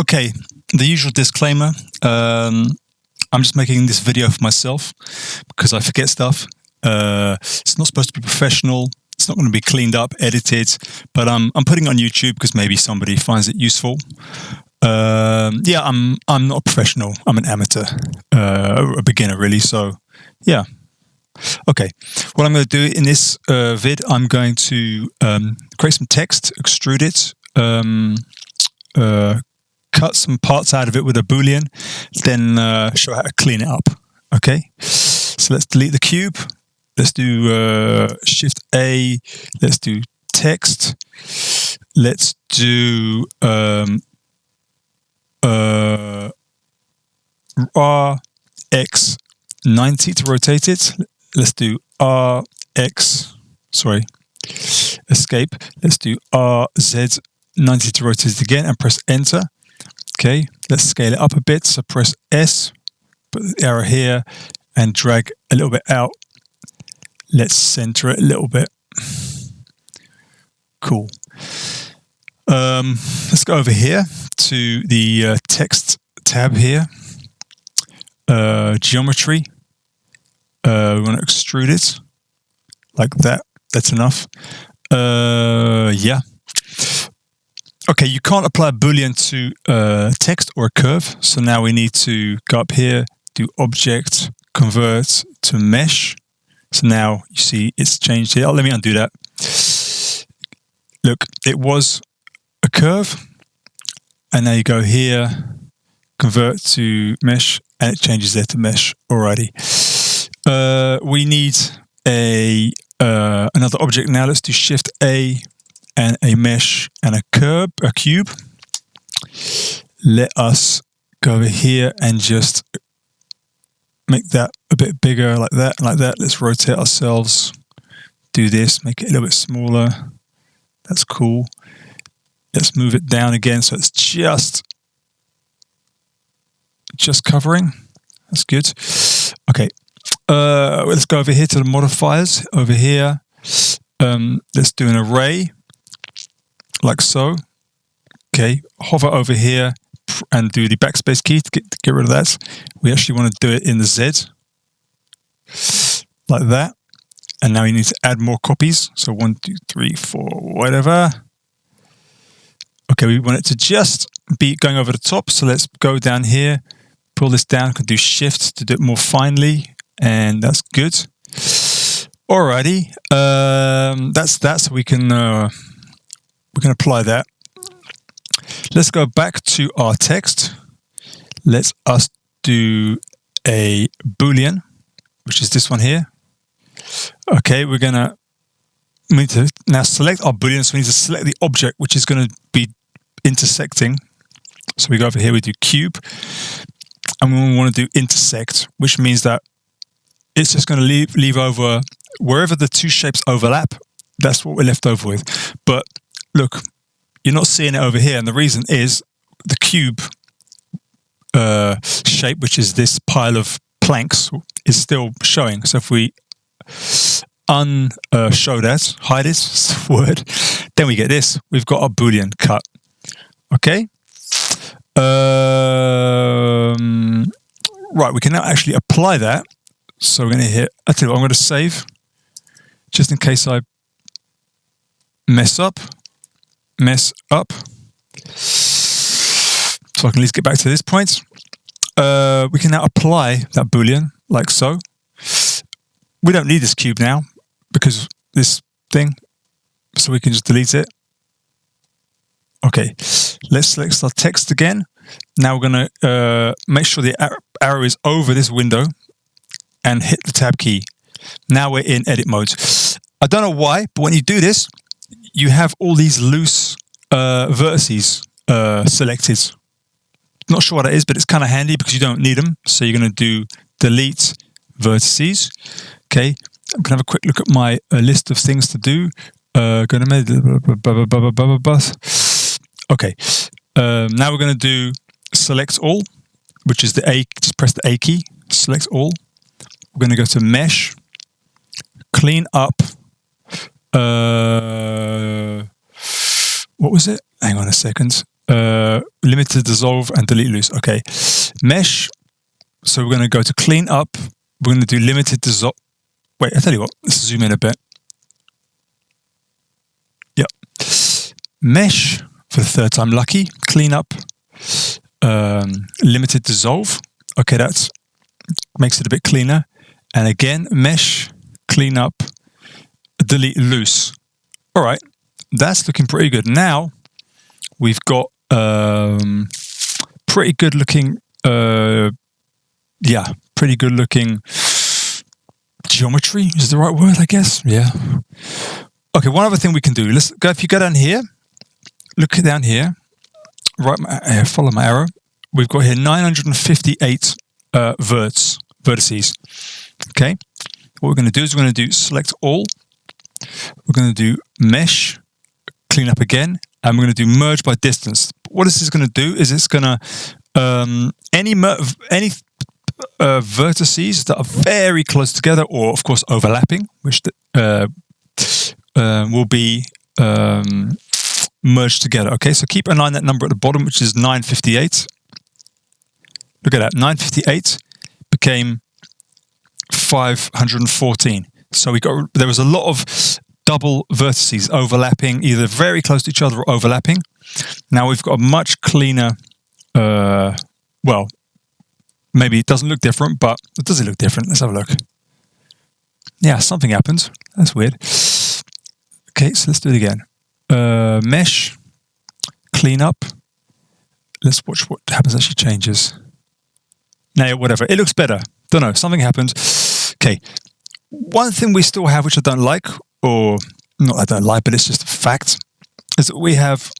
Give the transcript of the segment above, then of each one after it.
Okay, the usual disclaimer. I'm just making this video for myself because I forget stuff. It's not supposed to be professional. It's not going to be cleaned up, edited, but I'm putting it on YouTube because maybe somebody finds it useful. Yeah, I'm not a professional. I'm an amateur, a beginner really. So, yeah. Okay, what I'm going to do in this vid, I'm going to create some text, extrude it, cut some parts out of it with a boolean, then show how to clean it up. Okay, so let's delete the cube. Let's do Shift A. Let's do text. Let's do RX 90 to rotate it. Let's do escape. Let's do RZ 90 to rotate it again and press enter. Okay, let's scale it up a bit. So press S, put the arrow here and drag a little bit out. Let's center it a little bit. Cool. Let's go over here to the text tab here. Geometry. We want to extrude it like that. That's enough. Yeah. Okay, you can't apply a boolean to text or a curve. So now we need to go up here, do object, convert to mesh. So now you see it's changed here. Oh, let me undo that. Look, it was a curve. And now you go here, convert to mesh, and it changes there to mesh already. We need another object now. Let's do Shift A and a mesh and a cube. Let us go over here and just make that a bit bigger, like that, and like that. Let's rotate ourselves. Do this, make it a little bit smaller. That's cool. Let's move it down again so it's just covering. That's good. Okay. Let's go over here to the modifiers. Over here, let's do an array, like so. Okay, hover over here and do the backspace key to get rid of that. We actually want to do it in the Z, like that. And now you need to add more copies. So 1, 2, 3, 4, whatever. Okay, we want it to just be going over the top. So let's go down here, pull this down. I can do Shift to do it more finely. And that's good. Alrighty, that's that. So we can apply that. Let's go back to our text. Let's us do a boolean, which is this one here. Okay, we need to now select our boolean. So we need to select the object, which is going to be intersecting. So we go over here, we do cube, and we want to do intersect, which means that it's just going to leave over wherever the two shapes overlap. That's what we're left over with. But look, you're not seeing it over here. And the reason is the cube shape, which is this pile of planks, is still showing. So if we unshow that, hide it, it's the word, then we get this. We've got our boolean cut. Okay. Right, we can now actually apply that. So we're going to hit, I tell you what, I'm going to save, just in case I mess up. So I can at least get back to this point. We can now apply that boolean, like so. We don't need this cube now, because this thing, so we can just delete it. Okay, let's select our text again. Now we're going to make sure the arrow is over this window, and hit the tab key. Now we're in edit mode. I don't know why, but when you do this, you have all these loose vertices selected. Not sure what that is, but it's kind of handy because you don't need them. So you're going to do delete vertices. Okay, I'm going to have a quick look at my list of things to do. Okay, now we're going to do select all, which is the A. Just press the A key, select all. We're going to go to mesh, clean up. What was it? Hang on a second. limited dissolve, and delete loose. Okay, mesh. So we're going to go to clean up. We're going to do limited dissolve. Wait, I tell you what. Let's zoom in a bit. Yep. Mesh for the third time lucky. Clean up. Limited dissolve. Okay, that makes it a bit cleaner. And again, mesh, clean up, delete loose. All right, that's looking pretty good. Now we've got pretty good looking, pretty good looking geometry is the right word, I guess. Yeah. Okay, one other thing we can do. Let's go. If you go down here, look down here. Right, follow my arrow. We've got here 958 vertices. Okay. What we're going to do is we're going to do select all. We're going to do mesh, clean up again, and we're going to do merge by distance. What this is going to do is it's going to any vertices that are very close together, or of course overlapping, which will be merged together. Okay, so keep in mind that number at the bottom, which is 958. Look at that, 958 became 514. So there was a lot of double vertices overlapping, either very close to each other or overlapping. Now we've got a much cleaner, well, maybe it doesn't look different, but does it look different? Let's have a look. Yeah, something happened. That's weird. Okay, so let's do it again. Mesh, clean up. Let's watch what happens as she changes. No, whatever. It looks better. Don't know. Something happened. Okay. One thing we still have, which I don't like, or not I don't like, but it's just a fact, is that we have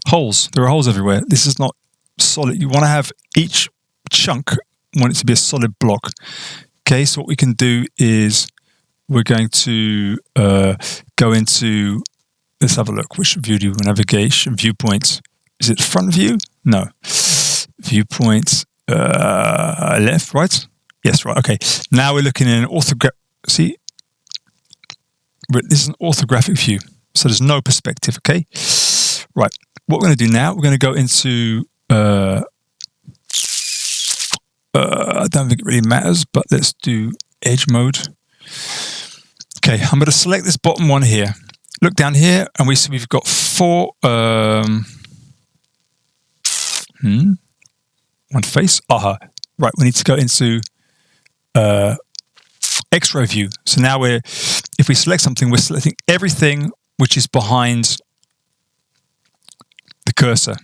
holes. There are holes everywhere. This is not solid. You want to have each chunk, want it to be a solid block. Okay, so what we can do is we're going to go into, let's have a look. Which view do you navigation? Viewpoint. Is it front view? No. Viewpoint left, right? Yes, right. Okay. Now we're looking in an orthographic. See, this is an orthographic view, so there's no perspective. Okay. Right. What we're going to do now? We're going to go into. I don't think it really matters, but let's do edge mode. Okay, I'm going to select this bottom one here. Look down here, and we see we've got four. One face. Aha. Right, we need to go into X-ray view. So now if we select something, we're selecting everything which is behind the cursor,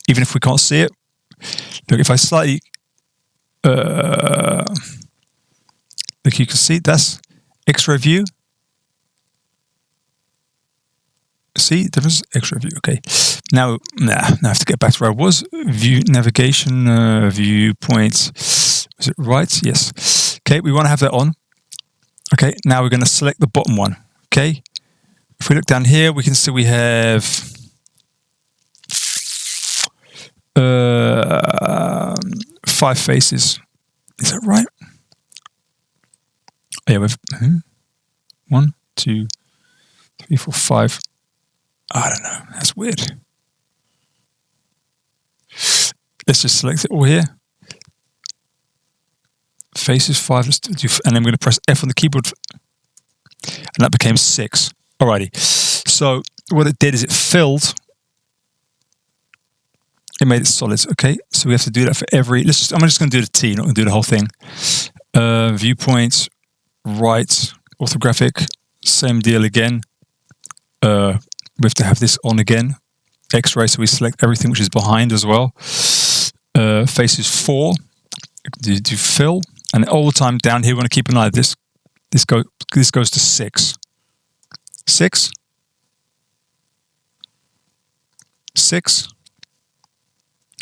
even if we can't see it. Look, if I slightly look, you can see that's X-ray view. See the difference? X-ray view. Okay. Now I have to get back to where I was. View navigation, viewpoint. Is it right? Yes. Okay, we want to have that on. Okay, now we're going to select the bottom one. Okay. If we look down here, we can see we have 5 faces. Is that right? Oh, yeah, we have 1, 2, 3, 4, 5. I don't know. That's weird. Let's just select it all here. Faces 5. Let's do, and I'm going to press F on the keyboard, and that became 6. Alrighty. So what it did is it filled. It made it solid. Okay. So we have to do that for every. I'm just going to do the T, not going to do the whole thing. Viewpoint, right, orthographic, same deal again. We have to have this on again. X-ray, so we select everything which is behind as well. Faces 4. Do fill, and all the time down here we want to keep an eye on this. This goes to 6. 6. 6.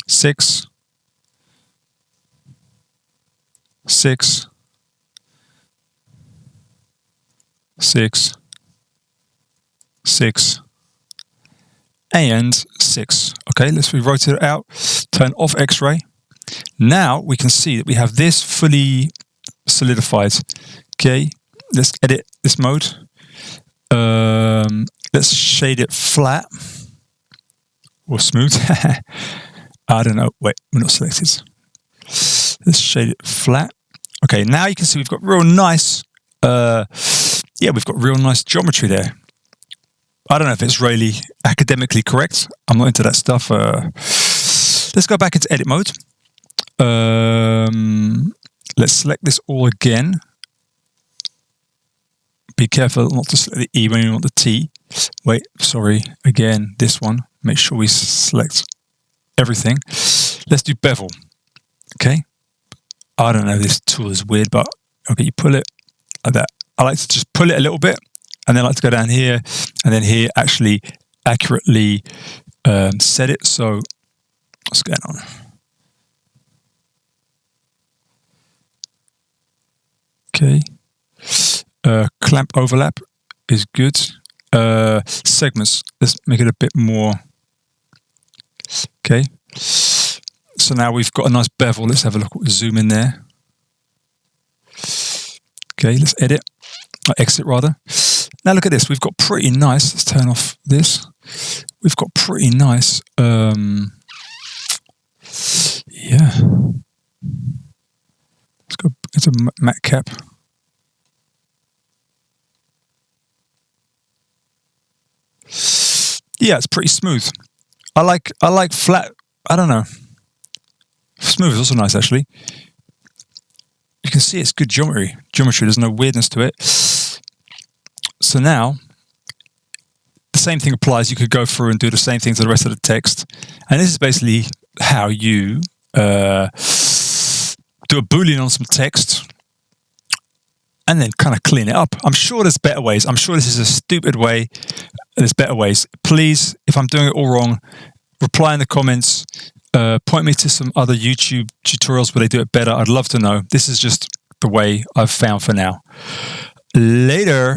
6. 6. 6. 6. And 6. Okay, let's rotate it out. Turn off X-ray. Now we can see that we have this fully solidified. Okay, let's edit this mode. Let's shade it flat. or smooth. I don't know. Wait, we're not selected. Let's shade it flat. Okay, now you can see we've got real nice, we've got real nice geometry there. I don't know if it's really academically correct. I'm not into that stuff. Let's go back into edit mode. Let's select this all again. Be careful not to select the E when you want the T. Wait, sorry. Again, this one. Make sure we select everything. Let's do bevel. Okay. I don't know, this tool is weird, but okay, you pull it like that. I like to just pull it a little bit, and then I like to go down here, and then here actually accurately set it. So what's going on? Okay. Clamp overlap is good. Segments, let's make it a bit more. Okay. So now we've got a nice bevel. Let's have a look. Zoom in there. Okay, let's edit. Exit rather. Now look at this. We've got pretty nice. Let's turn off this. We've got pretty nice. Yeah. Let's go into matte cap. Yeah, it's pretty smooth. I like flat. I don't know. Smooth is also nice, actually. You can see it's good geometry. There's no weirdness to it. So now, the same thing applies. You could go through and do the same thing to the rest of the text. And this is basically how you do a boolean on some text and then kind of clean it up. I'm sure there's better ways. I'm sure this is a stupid way. There's better ways. Please, if I'm doing it all wrong, reply in the comments. Point me to some other YouTube tutorials where they do it better. I'd love to know. This is just the way I've found for now. Later.